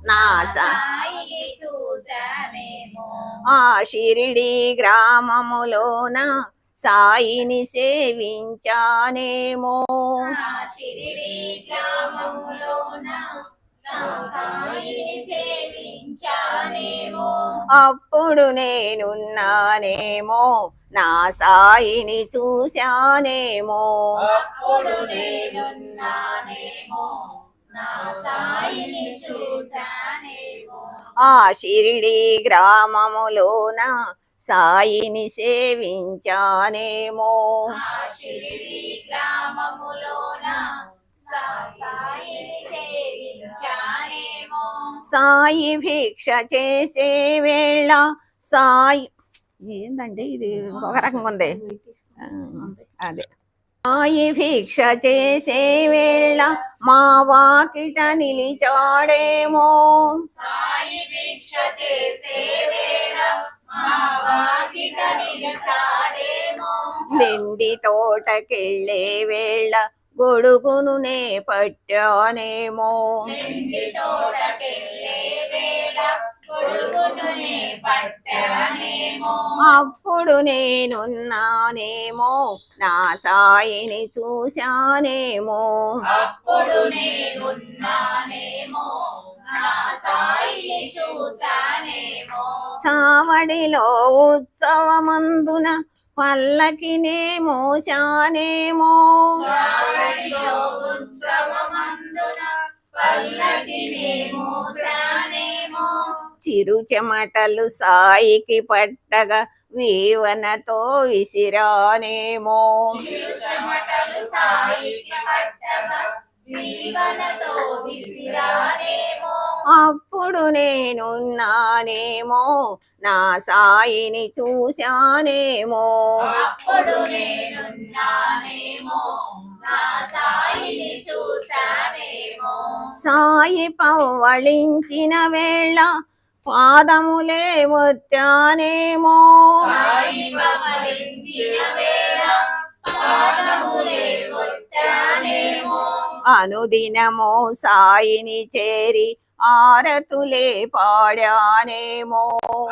నా సాయిని చూశానేమో. ఆ షిరిడి గ్రామములోన సాయిని సేవించానేమో. షిరిడి గ్రామములోన సాయిని సేవించానేమో. అప్పుడు నేనున్నానేమో, నా సాయిని చూశానేమో. అప్పుడు నేనున్నానేమో, నా సాయిని చూశానేమో. ఆ షిరిడి గ్రామములోన సాయిని సేవించానేమో. షిరిడి గ్రామములోన సాయిని సేవించానేమో. సాయి భిక్ష చేసే వేళ సాయి ఏందండి ఇది ఒక రకంగా ఉంది. అదే సాయి భిక్ష చేసే వేళ మా వాకిట నిలిచాడేమో. సాయి భిక్ష చేసే వేళ మా వాకిట నిలిచాడేమో. లెండి తోటకెళ్ళే వేళ గొడుగును నే పట్టానేమో. లెండి తోటకెళ్ళే వేళ గొడుగును నే పట్టానేమో. అప్పుడు నేనున్నానేమో, నా సాయిని చూశానేమో. అప్పుడు నేనున్నానేమో, నా సాయిని చూశానేమో. చావడిలో ఉత్సవమందున పల్లకినే మోశానేమో. చావడిలో ఉత్సవమందున పల్లకినే మోశానేమో. చిరు చెమటలు సాయికి పట్టగా వీవనతో విసిరానేమో. చిరు చెమటలు సాయికి పట్టగా వీవనతో విసిరానేమో. అప్పుడు నేనున్నానేమో, నా సాయిని చూశానేమో. అప్పుడు నేనున్నానేమో, నా సాయిని చూశానేమో. సాయి పవ్వళించిన వేళ పాదములే ఒత్తానేమో. సాయి పవ్వళించిన వేళ పాదములే ఒత్తానేమో. అనుదినమో సాయిని చేరి ఆరతులే పాడానేమో.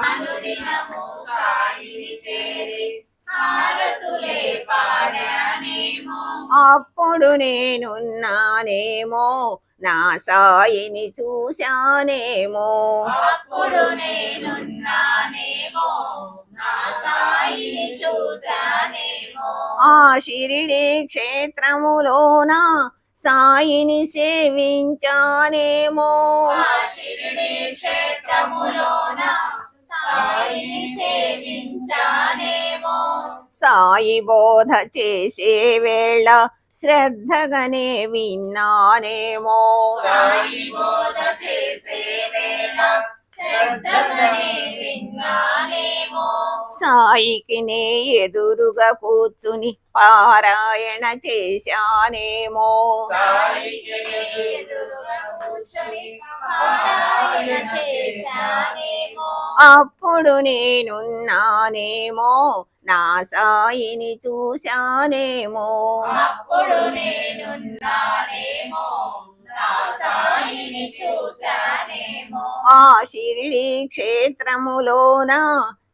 అనుదినమో సాయిని చేరి ఆరతులే పాడానేమో. అప్పుడు నేనున్నానేమో, నా సాయిని చూశానేమో. అప్పుడు నేనున్నానేమో, నా సాయిని చూశానేమో. ఆ షిరిడి క్షేత్రములోన సాయిని సేవించానేమో. ఆ షిరిడి క్షేత్రములోన సాయిని సేవించానేమో. సాయి బోధ చేసే వేళ శ్రద్ధగానే విన్నానేమో. సాయి బోధ చేసే వేళ శ్రద్ధగానే విన్నానేమో. సాయికి నే ఎదురుగా కూర్చుని పారాయణ చేశానేమో. సాయికి నే ఎదురుగా కూర్చుని పారాయణ చేశానేమో. అప్పుడు నేనున్నానేమో, నా సాయిని చూశానేమో. అప్పుడు నేనున్నానేమో, నా సాయిని చూశానేమో. ఆ షిరిడి క్షేత్రములోన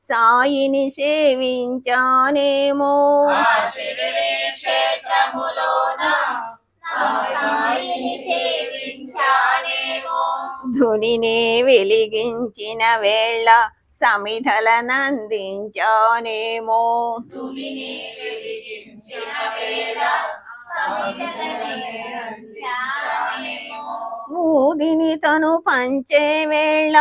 సాయిని సేవించానేమో. ఆ షిరిడి క్షేత్రములోన సాయిని సేవించానేమో. ధునినే వెలిగించిన వేళ సమిధలనందించానేమో. ధునినే వెలిగించిన వేళ సమిధలనందించానేమో. ఊదిని తను పంచే వేళ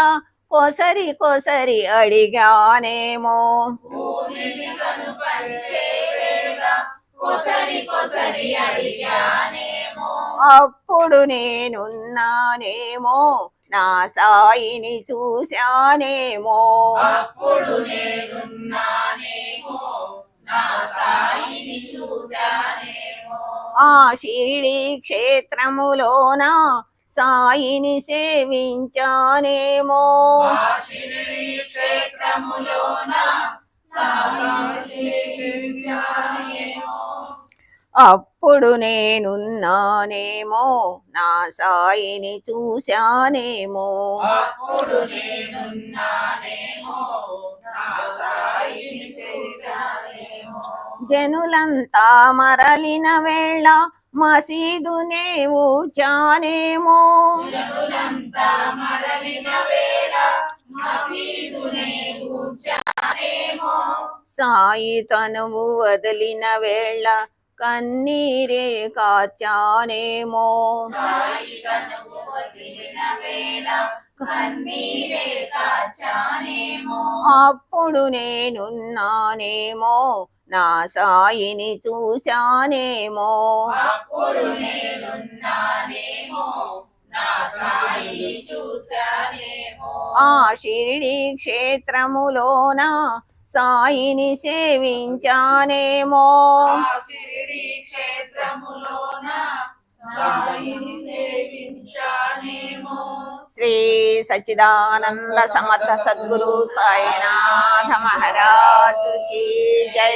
కొసరి కొసరి అడిగానేమో. ఊదిని తను పంచే వేళ కొసరి కొసరి అడిగానేమో. అప్పుడు నేనున్నానేమో, నా సాయిని చూశానేమో. అప్పుడు నేనున్నానేమో, నా సాయిని చూశానేమో. ఆ షిరిడి క్షేత్రములోన సాయిని సేవించానేమో. ఆ షిరిడి క్షేత్రములోన సాయిని సేవించానేమో. అప్పుడు నేనున్నానేమో నా సాయిని చూశానేమో అప్పుడు నేనున్నానేమో నా సాయిని చూశానేమో జనులంతా మరలిన వేళ మసీదునే ఊడ్చానేమో జనులంతా మరలిన వేళ మసీదునే ఊడ్చానేమో సాయి తనువు వదిలిన వేళ కన్నీరే కాచానేమో సాయి తనువు వదిలిన వేళ కన్నీరే కాచానేమో అప్పుడు నేనున్నానేమో నా సాయిని చూశానేమో అప్పుడు నేనున్నానేమో నా సాయిని చూశానేమో ఆ షిరిడి క్షేత్రములోన సాయిని సేవించానేమో ఆ షిరిడి క్షేత్రములోన సాయిని సేవించానేమో శ్రీ సచ్చిదానంద సమర్థ సద్గురు సాయినాథ మహారాజ్ కీ జై.